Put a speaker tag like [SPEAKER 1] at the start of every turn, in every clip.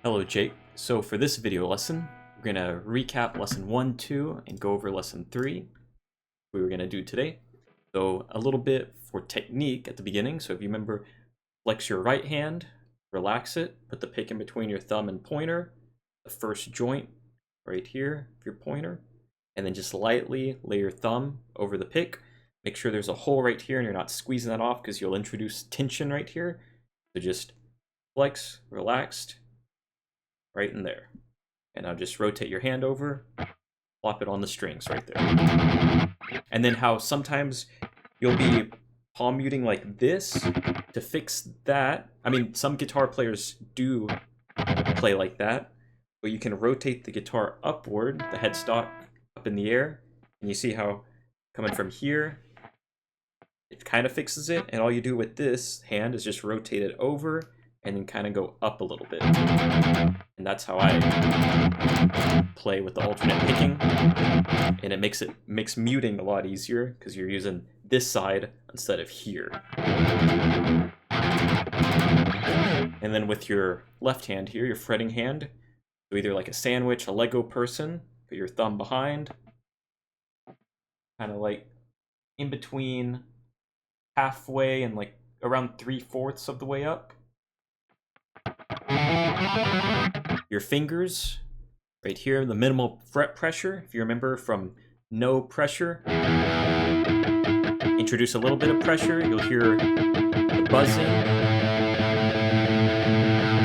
[SPEAKER 1] Hello Jake. So for this video lesson, we're going to recap lesson 1, 2, and go over lesson 3 we were going to do today. So a little bit for technique at the beginning. So if you remember, flex your right hand, relax it, put the pick in between your thumb and pointer, the first joint right here of your pointer, and then just lightly lay your thumb over the pick. Make sure there's a hole right here and you're not squeezing that off because you'll introduce tension right here. So just flex, relaxed, right in there. And now just rotate your hand over, plop it on the strings right there. And then how sometimes you'll be palm muting like this. To fix that, I mean, some guitar players do play like that, but you can rotate the guitar upward, the headstock up in the air, and you see how coming from here, it kind of fixes it, and all you do with this hand is just rotate it over and then kind of go up a little bit. And that's how I play with the alternate picking. And it makes muting a lot easier because you're using this side instead of here. And then with your left hand here, your fretting hand, so either like a sandwich, a Lego person, put your thumb behind, kind of like in between halfway and like around 3/4 of the way up. Your fingers right here, the minimal fret pressure, if you remember from no pressure, introduce a little bit of pressure, you'll hear the buzzing,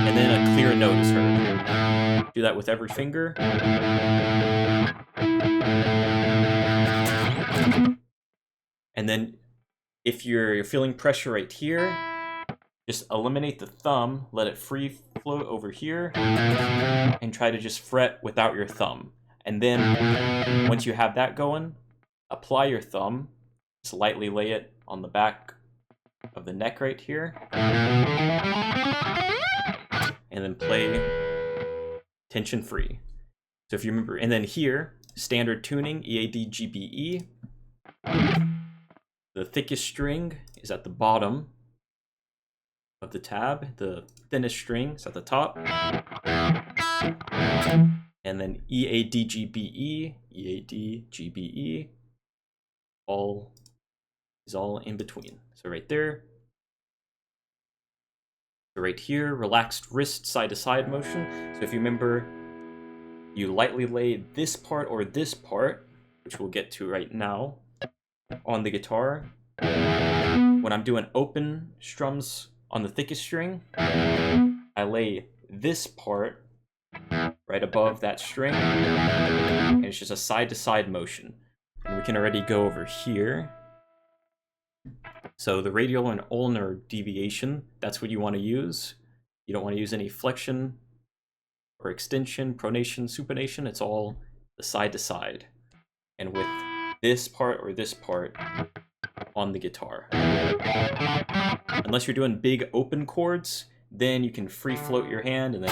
[SPEAKER 1] and then a clear note is heard. Do that with every finger. And then if you're feeling pressure right here, just eliminate the thumb, let it free float over here, and try to just fret without your thumb. And then once you have that going, apply your thumb, just lightly lay it on the back of the neck right here, and then play tension free. So if you remember, and then here, standard tuning, EAD, GBE. The thickest string is at the bottom of the tab, the thinnest string is at the top, and then EADGBE, EADGBE, all in between. So right there, so right here, relaxed wrist side to side motion. So if you remember, you lightly lay this part or this part, which we'll get to right now, on the guitar. When I'm doing open strums on the thickest string, I lay this part right above that string, and it's just a side-to-side motion. And we can already go over here. So the radial and ulnar deviation, that's what you want to use. You don't want to use any flexion or extension, pronation, supination. It's all the side-to-side. And with this part or this part on the guitar. Unless you're doing big open chords, then you can free float your hand and then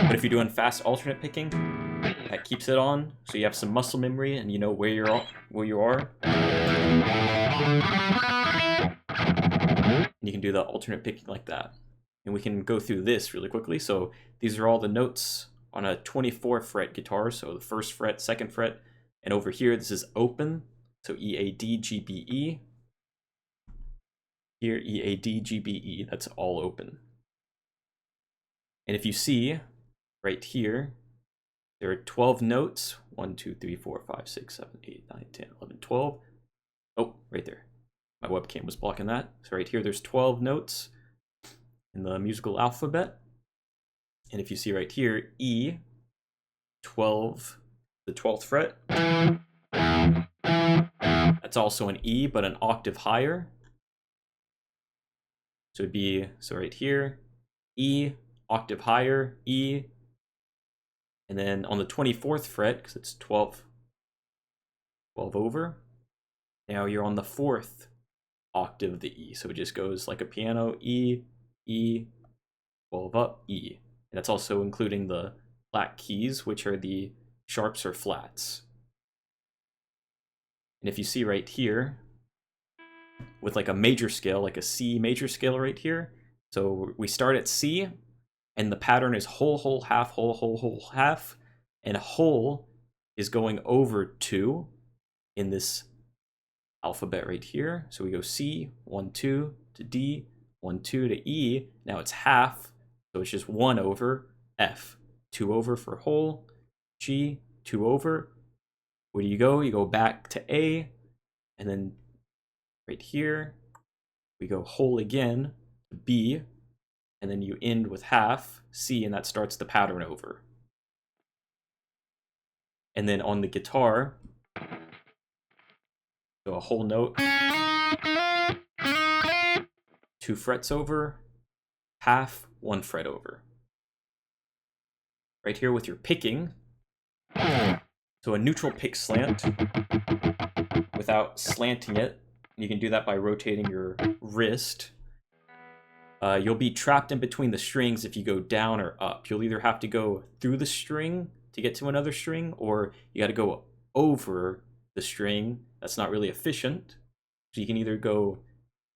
[SPEAKER 1] but if you're doing fast alternate picking, that keeps it on, so you have some muscle memory and you know where you are. And you can do the alternate picking like that. And we can go through this really quickly. So these are all the notes on a 24 fret guitar. So the first fret, second fret, and over here this is open. So EAD, GBE. Here EAD, GBE. That's all open. And if you see right here, there are 12 notes. 1, 2, 3, 4, 5, 6, 7, 8, 9, 10, 11, 12. Oh, right there. My webcam was blocking that. So right here, there's 12 notes in the musical alphabet. And if you see right here, E, 12, the 12th fret. That's also an E, but an octave higher. So it'd be, so right here, E, octave higher, E. And then on the 24th fret, because it's 12 over, now you're on the 4th octave of the E. So it just goes like a piano, E, E, 12 up, E. And that's also including the flat keys, which are the sharps or flats. And if you see right here, with like a major scale, like a C major scale right here. So we start at C, and the pattern is whole, whole, half, whole, whole, whole, half, and whole is going over 2 in this alphabet right here. So we go C, 1, 2 to D, 1, 2 to E. Now it's half, so it's just 1 over F. 2 over for whole, G, 2 over. Where do you go? You go back to A, and then right here, we go whole again, B, and then you end with half, C, and that starts the pattern over. And then on the guitar, so a whole note, 2 frets over, half, 1 fret over. Right here with your picking, so a neutral pick slant without slanting it. You can do that by rotating your wrist. You'll be trapped in between the strings if you go down or up. You'll either have to go through the string to get to another string, or you got to go over the string. That's not really efficient. So you can either go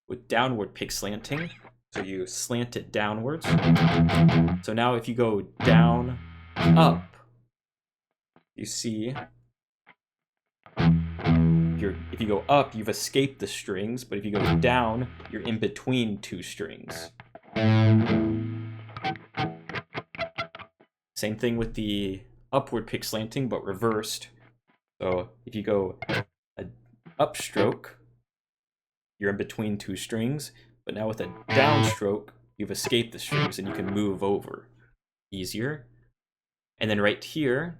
[SPEAKER 1] with downward pick slanting, so you slant it downwards. So now if you go down, up, you see, if you go up, you've escaped the strings, but if you go down, you're in between 2 strings. Same thing with the upward pick slanting, but reversed. So if you go an upstroke, you're in between 2 strings, but now with a downstroke, you've escaped the strings and you can move over easier. And then right here,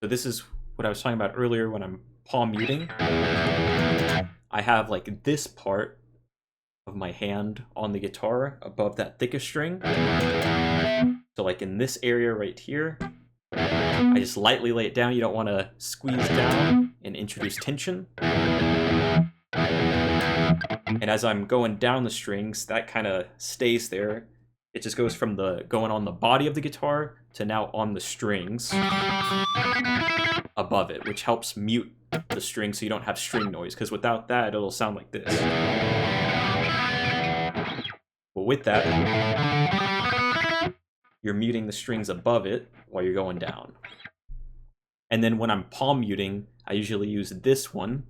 [SPEAKER 1] so this is what I was talking about earlier when I'm palm muting. I have like this part of my hand on the guitar above that thickest string. So like in this area right here, I just lightly lay it down. You don't want to squeeze down and introduce tension. And as I'm going down the strings, that kind of stays there. It just goes from going on the body of the guitar to now on the strings above it, which helps mute the string so you don't have string noise, because without that, it'll sound like this. But with that, you're muting the strings above it while you're going down. And then when I'm palm muting, I usually use this one.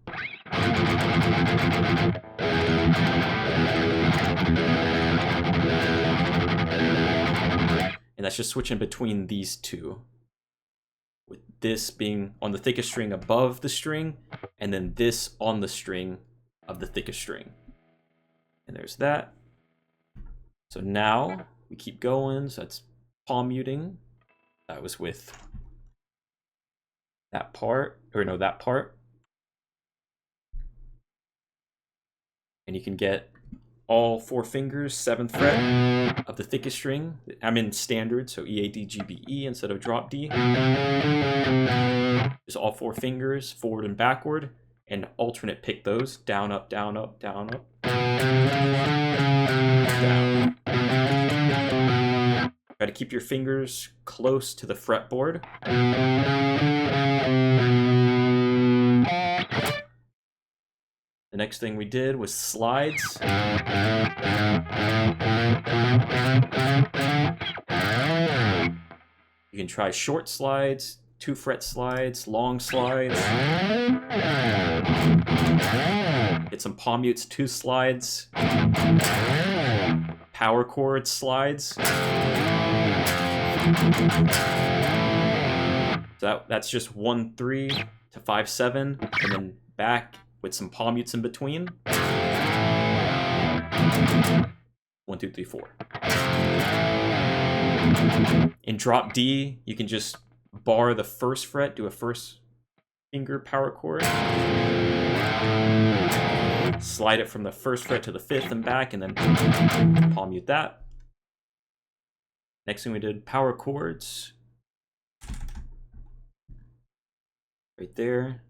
[SPEAKER 1] And that's just switching between these two. With this being on the thickest string above the string, and then this on the string of the thickest string. And there's that. So now we keep going. So that's palm muting. That was with that part, or no, that part. And you can get all 4 fingers, 7th fret of the thickest string. I'm in standard, so E, A, D, G, B, E instead of drop D. Just all 4 fingers, forward and backward, and alternate pick those. Down, up, down, up, down, up. Down. Try to keep your fingers close to the fretboard. The next thing we did was slides. You can try short slides, 2 fret slides, long slides. Get some palm mutes, 2 slides. Power chord slides. So that's just 1, 3 to 5, 7, and then back with some palm mutes in between. 1, 2, 3, 4. In drop D, you can just bar the 1st fret, do a 1st finger power chord. Slide it from the 1st fret to the 5th and back, and then palm mute that. Next thing we did, power chords. Right there.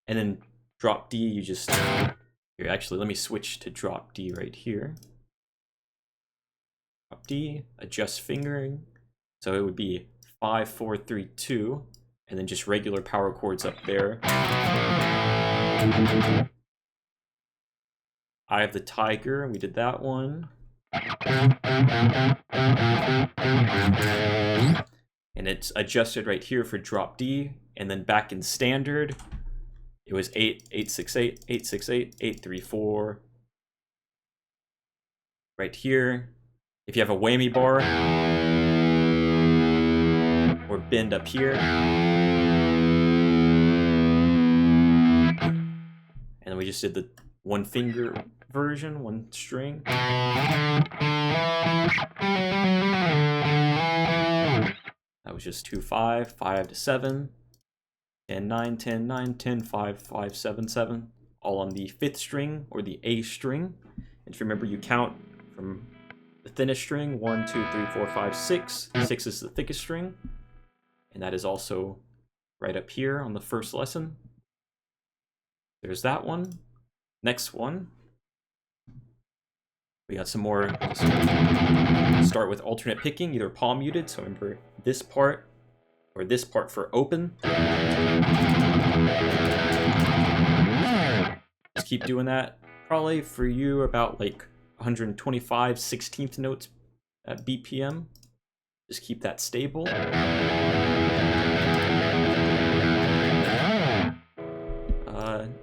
[SPEAKER 1] And then drop D, you just, here, actually, let me switch to drop D right here. Drop D, adjust fingering. So it would be 5, 4, 3, 2, and then just regular power chords up there. Eye of the Tiger, we did that one. And it's adjusted right here for drop D, and then back in standard, it was 8, 868, 868, 834. Right here, if you have a whammy bar, or bend up here, and then we just did the one finger version, one string. That was just 2, 5, 5 to 7, 10, 9, 10, 9, 10, 5, 5, 7, 7, all on the 5th string or the A string. And if you remember, you count from the thinnest string, 1, 2, 3, 4, 5, 6. 6 is the thickest string, and that is also right up here on the first lesson. There's that one. Next one, we got some more. Start with alternate picking, either palm muted. So remember this part or this part for open. Just keep doing that. Probably for you about like 125 16th notes at BPM. Just keep that stable.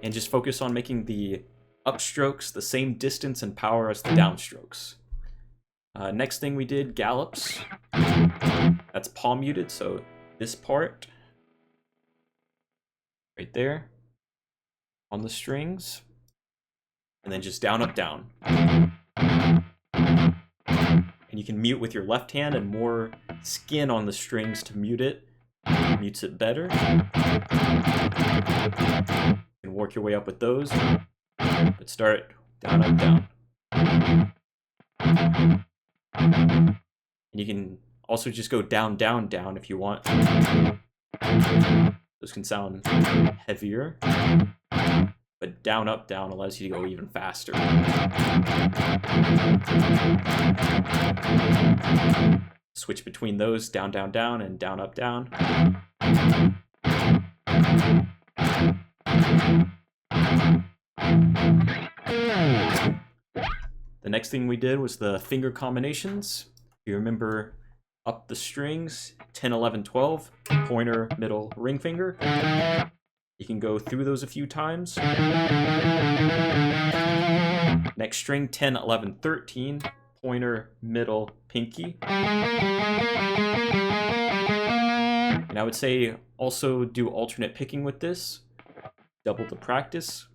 [SPEAKER 1] And just focus on making the upstrokes the same distance and power as the downstrokes. Next thing we did, gallops. That's palm muted, so this part right there on the strings, and then just down, up, down. And you can mute with your left hand, and more skin on the strings to mute it. Mutes it better. You can work your way up with those, but start down, up, down. And you can also just go down, down, down if you want. Those can sound heavier, but down, up, down allows you to go even faster. Switch between those, down, down, down, and down, up, down. The next thing we did was the finger combinations. If you remember, up the strings, 10, 11, 12, pointer, middle, ring finger. You can go through those a few times. Next string, 10, 11, 13, pointer, middle, pinky. And I would say also do alternate picking with this. Double the practice.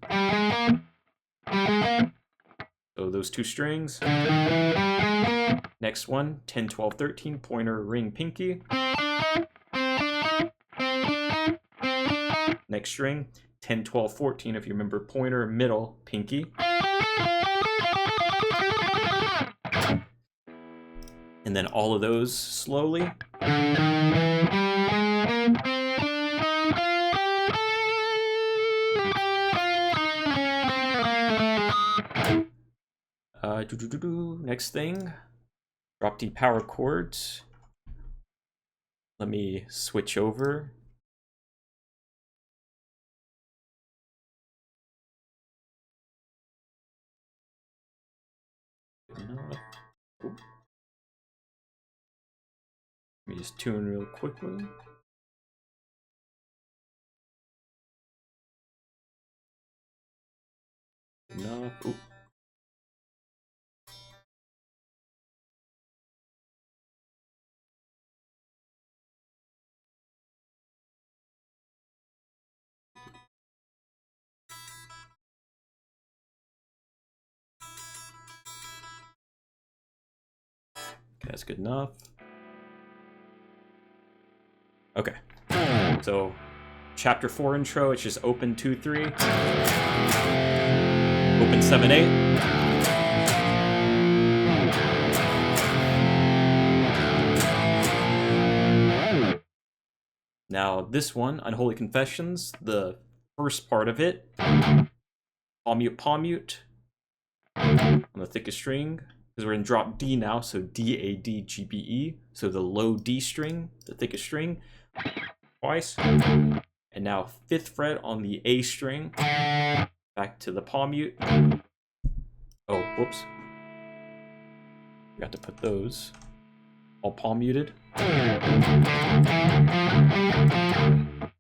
[SPEAKER 1] So those two strings. Next one, 10, 12, 13, pointer, ring, pinky. Next string, 10, 12, 14, if you remember, pointer, middle, pinky. And then all of those slowly. Next thing, drop D power chords. Let me switch over. Let me just tune real quickly. Enough. Ooh. Okay, that's good enough. Okay, so chapter 4 intro, it's just open 2, 3, open 7, 8. Now this one, Unholy Confessions, the first part of it, palm mute on the thickest string, because we're in drop D now, so D, A, D, G, B, E, so the low D string, the thickest string, twice, And now 5th fret on the A string, back to the palm mute. Oh, whoops. Forgot to put those. All palm muted.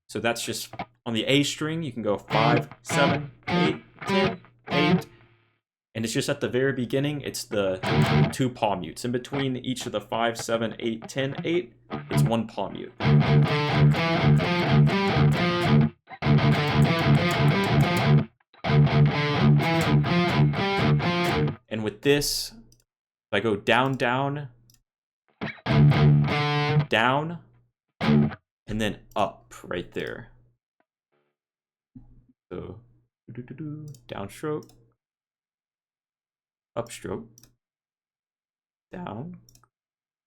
[SPEAKER 1] So that's just on the A string, you can go 5, 7, 8, 10, 8. And it's just at the very beginning, it's the 2 palm mutes. In between each of the 5, 7, 8, 10, 8, it's 1 palm mute. And with this, if I go down, down, down, and then up right there. So, downstroke, upstroke, down,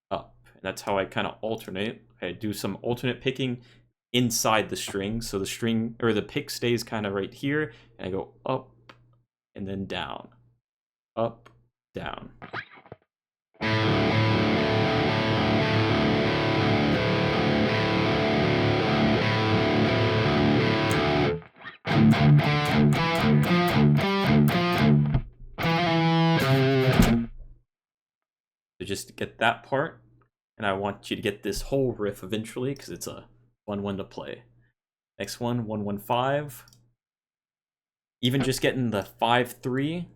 [SPEAKER 1] up. And that's how I kind of alternate. I do some alternate picking inside the string. So the string, or the pick stays kind of right here, and I go up and then down, up, down. So just get that part, and I want you to get this whole riff eventually because it's a fun one to play. Next one, 115. Even just getting the 5-3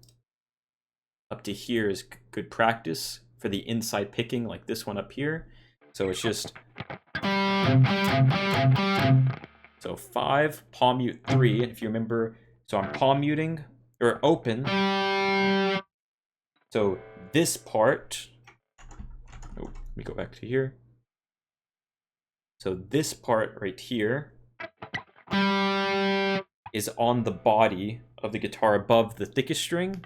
[SPEAKER 1] up to here is good practice for the inside picking, like this one up here. So it's just so 5, palm mute 3, and if you remember, so I'm palm muting or open. So this part, oh, let me go back to here. So this part right here is on the body of the guitar above the thickest string.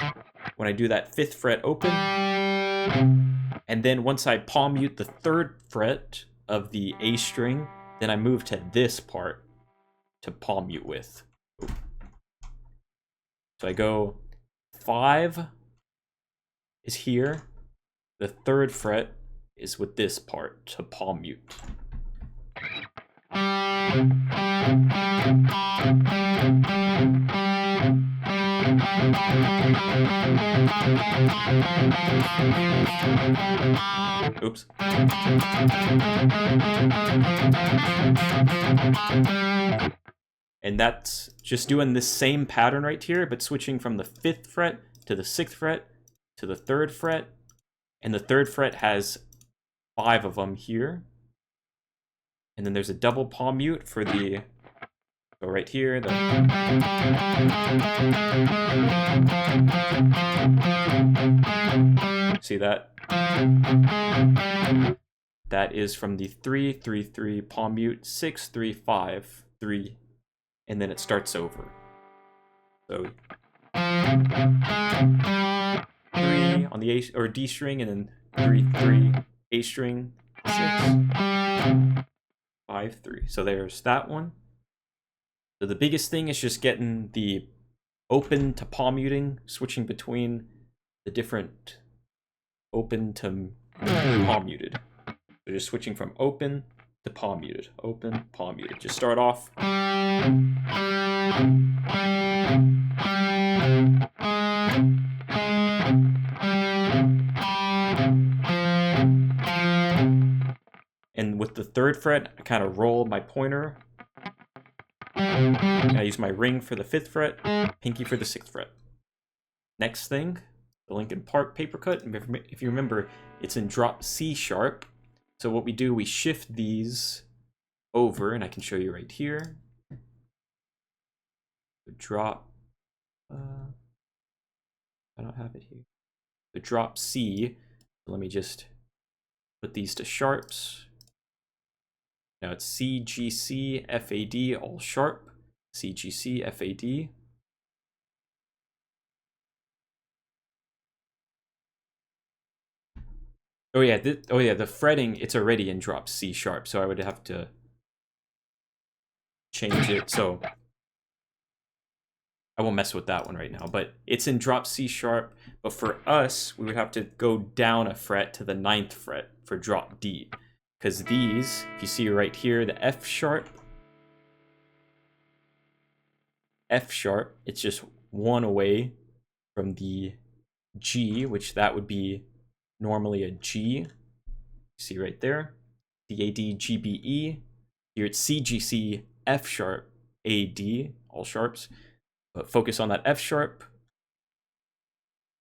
[SPEAKER 1] When I do that 5th fret open, and then once I palm mute the 3rd fret of the A string, then I move to this part to palm mute with. So I go 5 is here, the 3rd fret is with this part to palm mute. Oops. And that's just doing this same pattern right here, but switching from the 5th fret to the 6th fret to the 3rd fret. And the 3rd fret has 5 of them here. And then there's a double palm mute for the, so right here, the, see that? That is from the 3, 3, 3 palm mute, 6, 3, 5, 3, and then it starts over. So 3 on the A or D string, and then 3, 3, A string, 6, 5, 3. So there's that one. So the biggest thing is just getting the open to palm muting, switching between the different open to palm muted. So just switching from open to palm muted, open, palm muted. Just start off. And with the 3rd fret, I kind of roll my pointer. And I use my ring for the 5th fret, pinky for the 6th fret. Next thing, the Linkin Park paper cut. If you remember, it's in drop C sharp. So what we do, we shift these over, and I can show you right here. The drop, I don't have it here. The drop C, let me just put these to sharps. Now it's C, G, C, F, A, D, all sharp. C, G, C, F, A, D. Oh yeah, the fretting, it's already in drop C sharp, so I would have to change it. So I won't mess with that one right now, but it's in drop C sharp. But for us, we would have to go down a fret to the 9th fret for drop D. Because these, if you see right here, the F sharp F sharp, it's just one away from the G, which that would be normally a G. See right there, the AD, G, B, E. Here it's C, G, C, F sharp, A, D, all sharps. But focus on that F sharp.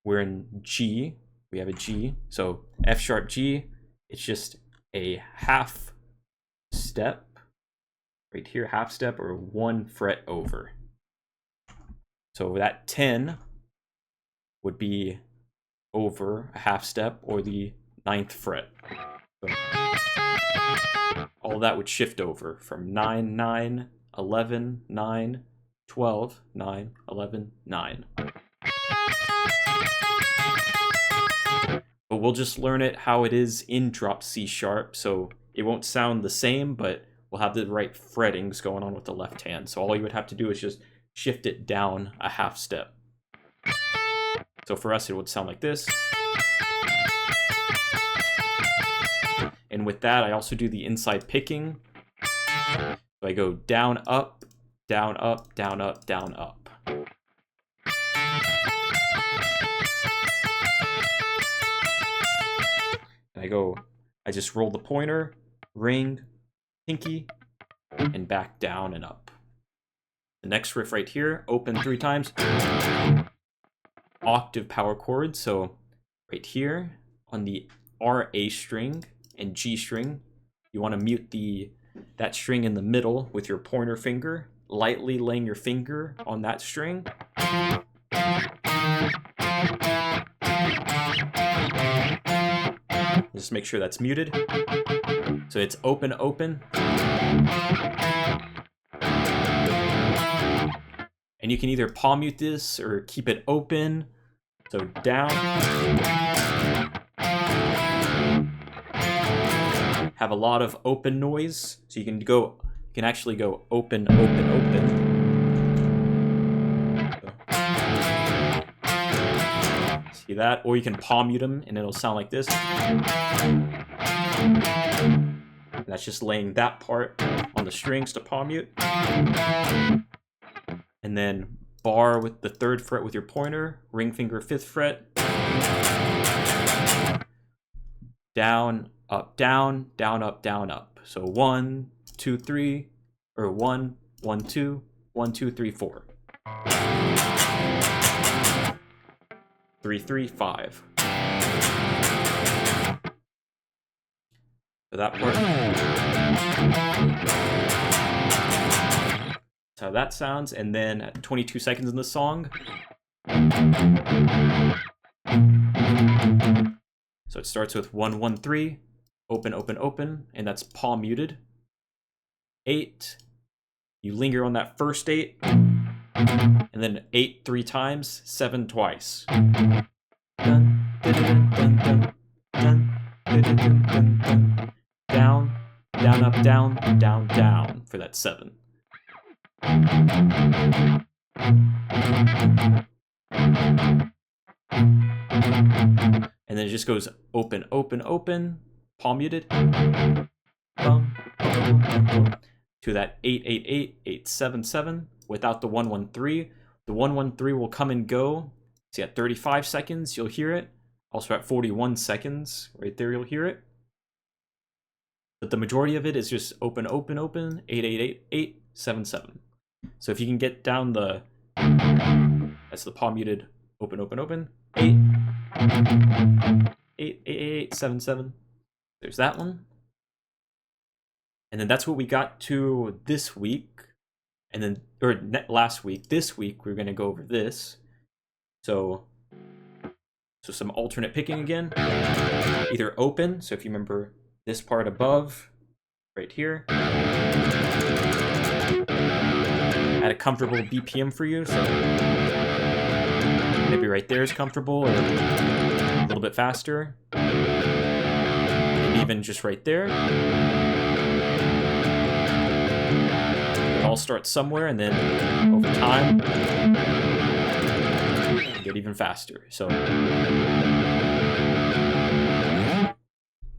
[SPEAKER 1] We're in G, we have a G. So F sharp, G, it's just a half step right here, half step or 1 fret over. So that 10 would be over a half step or the 9th fret. So all that would shift over from 9, 9, 11, 9, 12, 9, 11, 9. But we'll just learn it how it is in drop C sharp, so it won't sound the same, but we'll have the right frettings going on with the left hand. So all you would have to do is just shift it down a half step. So for us, it would sound like this. And with that, I also do the inside picking. So I go down, up, down, up, down, up, down, up. And I just roll the pointer, ring, pinky, and back down and up. The next riff right here, open 3 times, octave power chord. So right here on the R, A string and G string, you want to mute that string in the middle with your pointer finger, lightly laying your finger on that string. Just make sure that's muted. So it's open, open. And you can either palm mute this or keep it open. So down. Have a lot of open noise. So you can actually go open, open, open. See that? Or you can palm mute them and it'll sound like this. And that's just laying that part on the strings to palm mute. And then bar with the 3rd fret with your pointer, ring finger 5th fret. Down, up, down, down, up, down, up. So 1, 2, 3, or 1, 1, 2, 1, 2, 3, 4. 3, 3, 5. So that part. That's how that sounds. And then at 22 seconds in the song. So it starts with 1, 1, 3, open, open, open, and that's palm muted. 8. You linger on that first 8. And then 8 3 times, 7 twice. Dun, dun, dun, dun, dun, dun, dun, dun, dun, dun, dun. Down, down, up, down, down, down for that 7. And then it just goes open, open, open, palm muted. Bum, bum, bum, bum, bum, to that 8, 8, 8, 8, 7, 7 without the 1, 1, 3. The 1, 1, 3 will come and go. See, at 35 seconds, you'll hear it. Also at 41 seconds, right there, you'll hear it. But the majority of it is just open, open, open, 8, 8, 8, 8, 7, 7. So if you can get down that's the palm muted, open, open, open, 8, 8, 8, 8, 7, 7. There's that one. And then that's what we got to this week. And then, or last week. This week, we're going to go over this. So some alternate picking again. Either open, so if you remember this part above, right here. At a comfortable BPM for you, so maybe right there is comfortable, or a little bit faster. Maybe even just right there. It all starts somewhere, and then over time, get even faster. So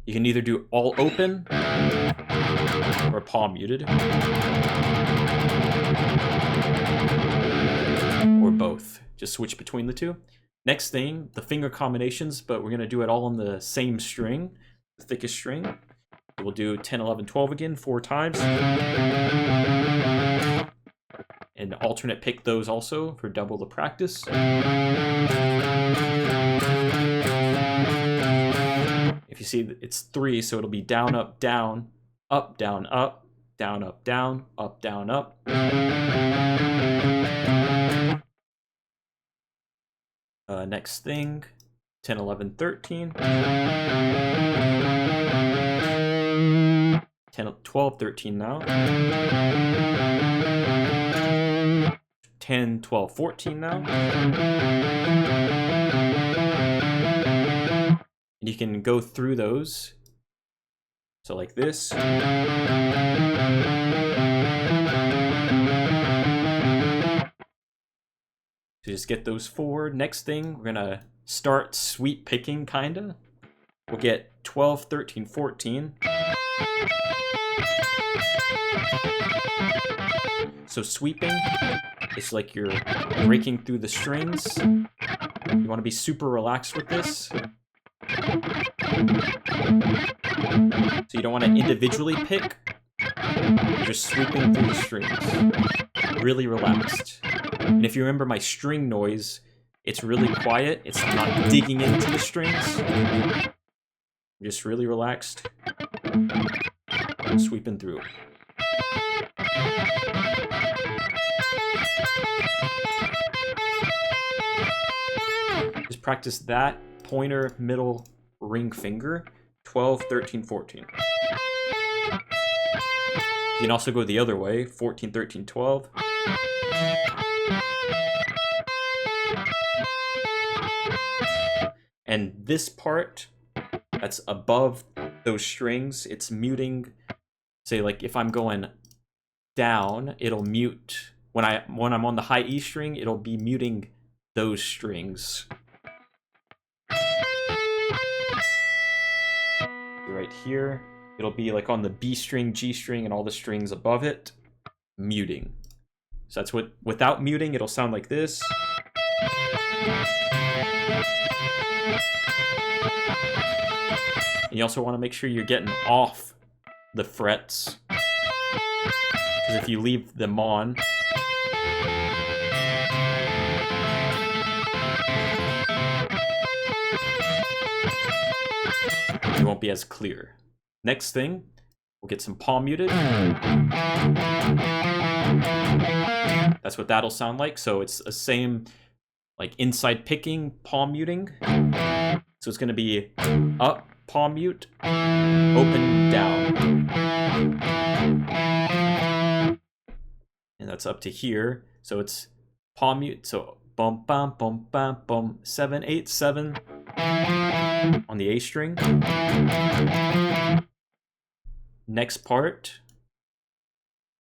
[SPEAKER 1] you can either do all open, or palm muted, or both. Just switch between the two. Next thing, the finger combinations, but we're going to do it all on the same string, the thickest string. We'll do 10, 11, 12 again, 4 times. And alternate pick those also for double the practice. If you see, it's 3, so it'll be down, up, down, up, down, up, down, up, down, up, down, up. Next thing, 10, 11, 13. 10, 12, 13 now. 10, 12, 14 now. And you can go through those. So like this. So just get those 4. Next thing, we're gonna start sweep picking, kinda. We'll get 12, 13, 14. So sweeping, it's like you're breaking through the strings. You want to be super relaxed with this. So you don't want to individually pick. You're just sweeping through the strings. Really relaxed. And if you remember my string noise, it's really quiet. It's not digging into the strings. I'm just really relaxed. Sweeping through. Just practice that pointer, middle, ring finger, 12, 13, 14. You can also go the other way, 14, 13, 12. And this part that's above those strings, it's muting. Say like if I'm going down, it'll mute. When I'm on the high E string, it'll be muting those strings. Right here, it'll be like on the B string, G string, and all the strings above it, muting. So that's what, without muting, it'll sound like this. And you also want to make sure you're getting off the frets, because if you leave them on, it won't be as clear. Next thing, we'll get some palm muted. That's what that'll sound like. So it's the same, like inside picking, palm muting. So it's going to be up, palm mute, open, down. And that's up to here. So it's palm mute. So bum, bum, bum, bum, bum, 7, 8, 7 on the A string. Next part,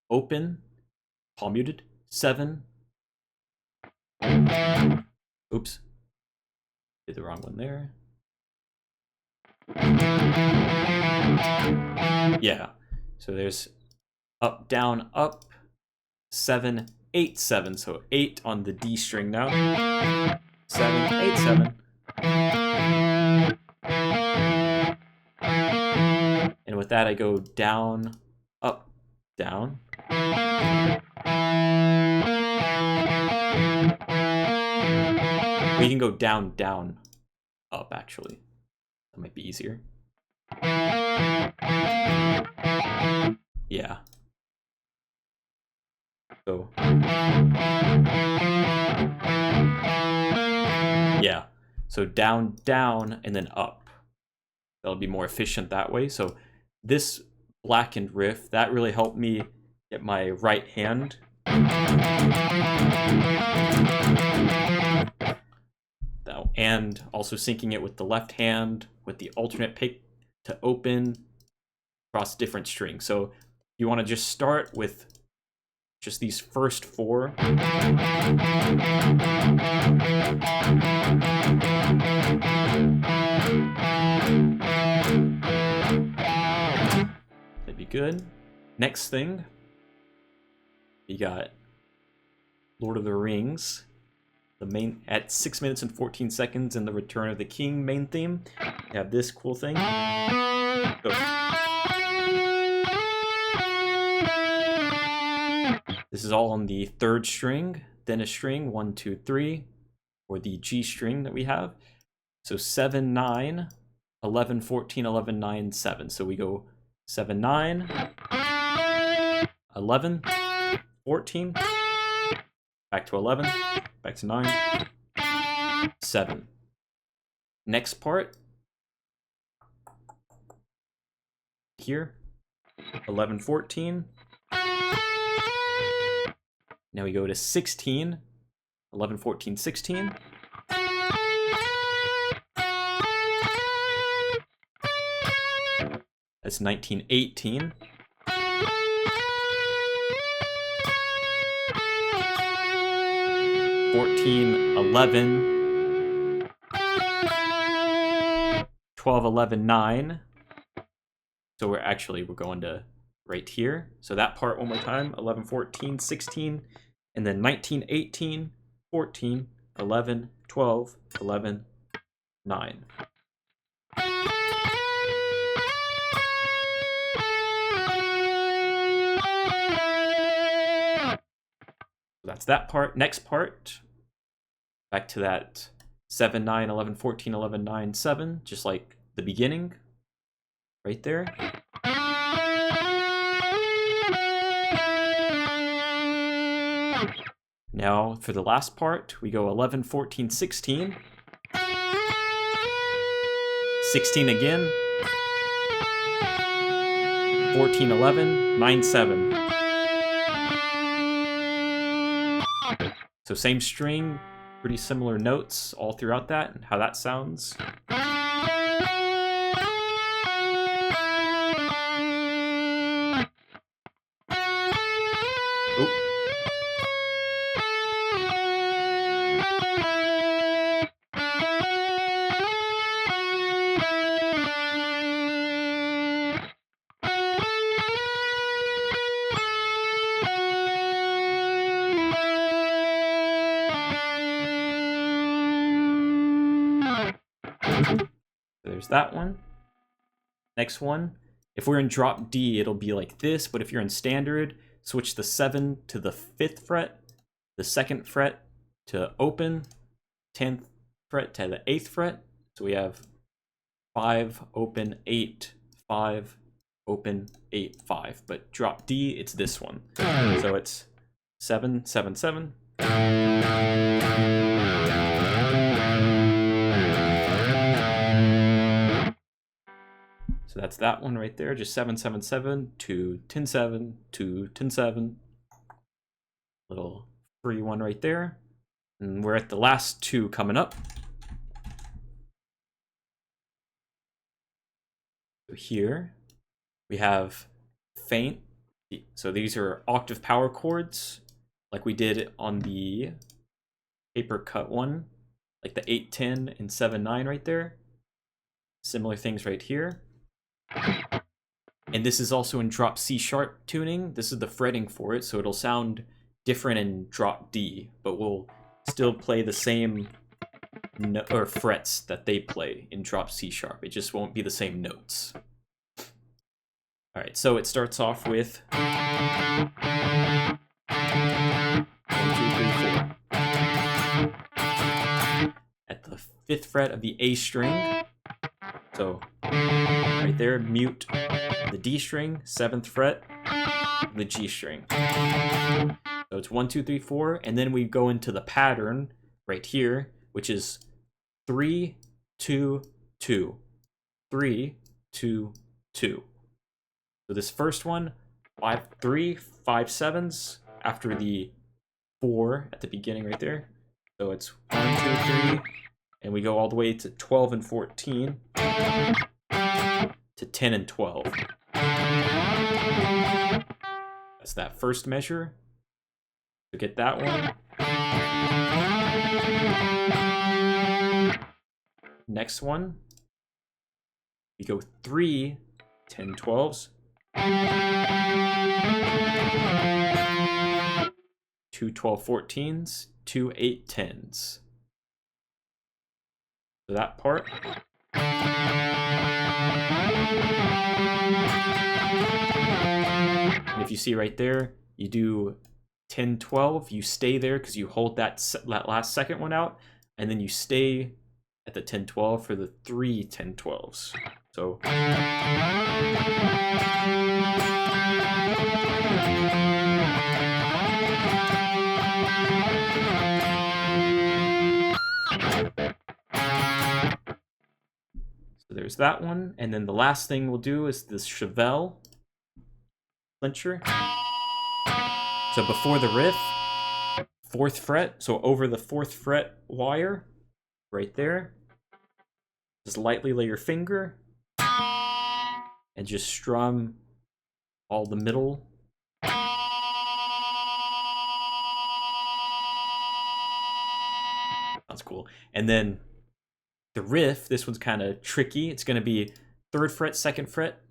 [SPEAKER 1] open, palm muted, 7. Oops, did the wrong one there. Yeah, so there's up, down, up, 7, 8, 7. So 8 on the D string now. 7, 8, 7. And with that, I go down, up, down. We can go down, down, up, actually. That might be easier. Yeah. So. Yeah. So down, down, and then up. That'll be more efficient that way. So this blackened riff, that really helped me get my right hand. And also syncing it with the left hand, with the alternate pick to open across different strings. So you want to just start with just these first 4. That'd be good. good. Next thing, we got Lord of the Rings, the main at 6 minutes and 14 seconds in the Return of the King main theme. You have this cool thing. Go. This is all on the 3rd string, then a string 1, 2, 3, or the G string that we have. So 7, 9, 11, 14, 11, 9, 7. So we go 7, 9, 11, 14, back to 11, back to 9, 7. Next part, here, 11, 14. Now we go to 16, 11, 14, 16. That's 19, 18. $14, 11, 12, 11, 9. So we're going to right here. So that part one more time, 11, 14, 16, and then 19, 18, 14, 11, 12, 11, 9. That's that part. Next part, back to that 7, 9, 11, 14, 11, 9, 7, just like the beginning, right there. Now for the last part, we go 11, 14, 16, 16 again, 14, 11, 9, 7. So same string, pretty similar notes all throughout that, and how that sounds. There's that one. Next one, if we're in drop D, it'll be like this, but if you're in standard, switch the 7 to the 5th fret, the 2nd fret to open, 10th fret to the 8th fret. So we have 5, open, 8, 5, open, 8, 5. But drop D, it's this one. So it's 7, 7, 7. So that's that one right there, just 7, 7, 7 to 10, 7 to 10, 7. Little free one right there. And we're at the last two coming up. So here we have faint. So these are octave power chords, like we did on the paper cut one, like the 8, 10 and 7, 9 right there. Similar things right here. And this is also in drop C sharp tuning. This is the fretting for it, so it'll sound different in drop D, but we'll still play the same frets that they play in drop C sharp. It just won't be the same notes. All right, so it starts off with 1, 2, 3, 4. At the 5th fret of the A string. So right there, mute the D string, 7th fret, the G string. So it's 1, 2, 3, 4, and then we go into the pattern right here, which is 3, 2, 2, 3, 2, 2. So this first one, 5, 3, 5 7s after the 4 at the beginning right there. So it's 1, 2, 3, and we go all the way to 12 and 14 to 10 and 12. That's that first measure. So get that one. Next one, we go 3 10 12s, Two 12-14s, two 8-10s. So that part. And if you see right there, you do 10-12, you stay there because you hold that last second one out, and then you stay at the 10-12 for the 3 10-12s. So there's that one, and then the last thing we'll do is this Chevelle clincher. So before the riff, 4th fret, so over the 4th fret wire, right there, just lightly lay your finger, and just strum all the middle. Sounds cool. And then the riff, this one's kind of tricky. It's going to be 3rd fret, 2nd fret,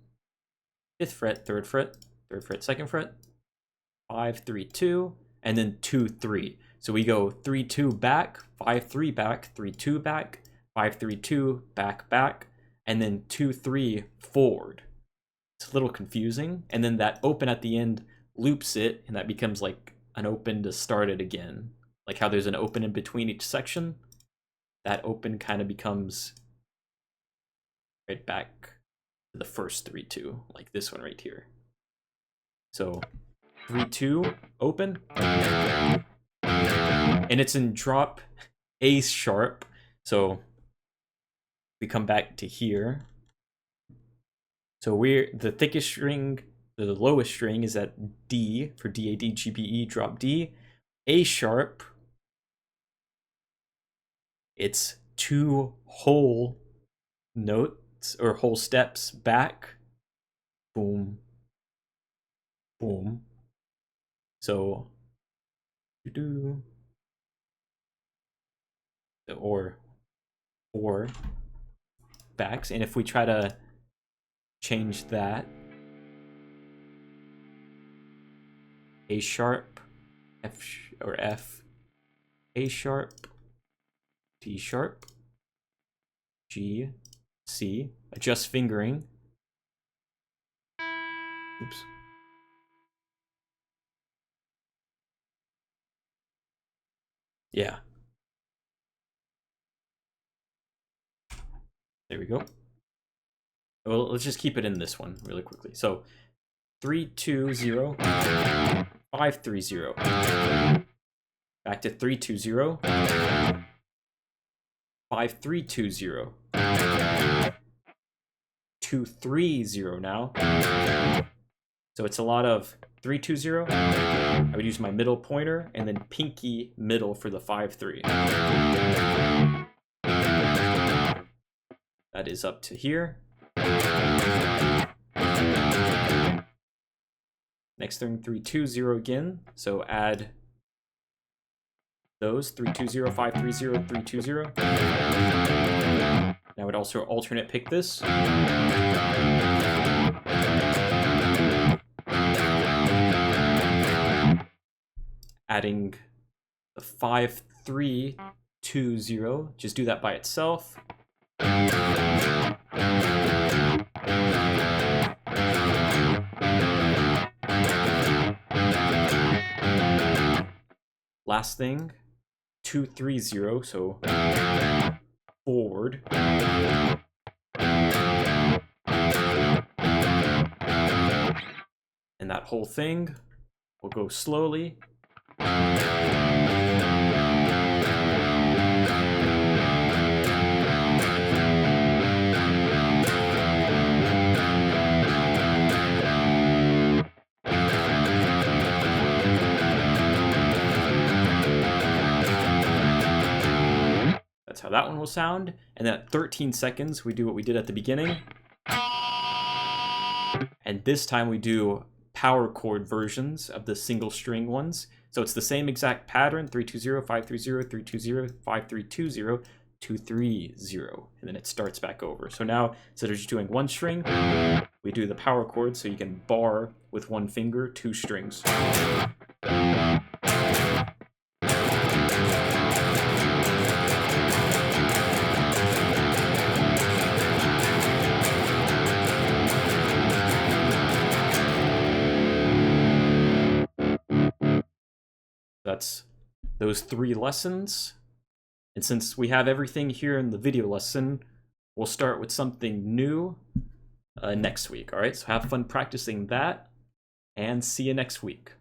[SPEAKER 1] 5th fret, 3rd fret, 3rd fret, 2nd fret, 5, 3, 2, and then 2, 3. So we go 3, 2 back, 5, 3 back, 3, 2 back, 5, 3, 2 back, back, and then 2, 3 forward. It's a little confusing. And then that open at the end loops it, and that becomes like an open to start it again. Like how there's an open in between each section. That open kind of becomes right back to the first 3, 2, like this one right here. So 3, 2, open. And it's in drop A sharp. So we come back to here. So the thickest string, the lowest string is at D for D-A-D, G-B-E, drop D. A sharp, it's 2 whole notes or whole steps back. Boom. Boom. So or 4 backs, and if we try to change that, A sharp, F, A sharp, D sharp, G, C, adjust fingering. Oops. Yeah. There we go. Well, let's just keep it in this one really quickly. So 3, 2, 0, 5, 3, 0. Back to 3, 2, 0. 5, 3, 2, 0. 2, 3, 0 now. So it's a lot of 3, 2, 0. I would use my middle pointer and then pinky middle for the 5, 3. That is up to here. Next thing, 3, 2, 0 again. So add those 3, 2, 0, 5, 3, 0, 3, 2, 0. I would also alternate pick this. Adding the 5, 3, 2, 0. Just do that by itself. Last thing, 2, 3, 0, so forward. And that whole thing will go slowly. That's how that one will sound. And then at 13 seconds, we do what we did at the beginning. And this time we do power chord versions of the single string ones. So it's the same exact pattern, 3, 2, 0, 5, 3, 0, 3, 2, 0, 5, 3, 2, 0, 2, 3, 0, and then it starts back over. So now, instead of just doing one string, we do the power chord, so you can bar with one finger 2 strings. That's those 3 lessons. And since we have everything here in the video lesson, we'll start with something new next week. All right, so have fun practicing that, and see you next week.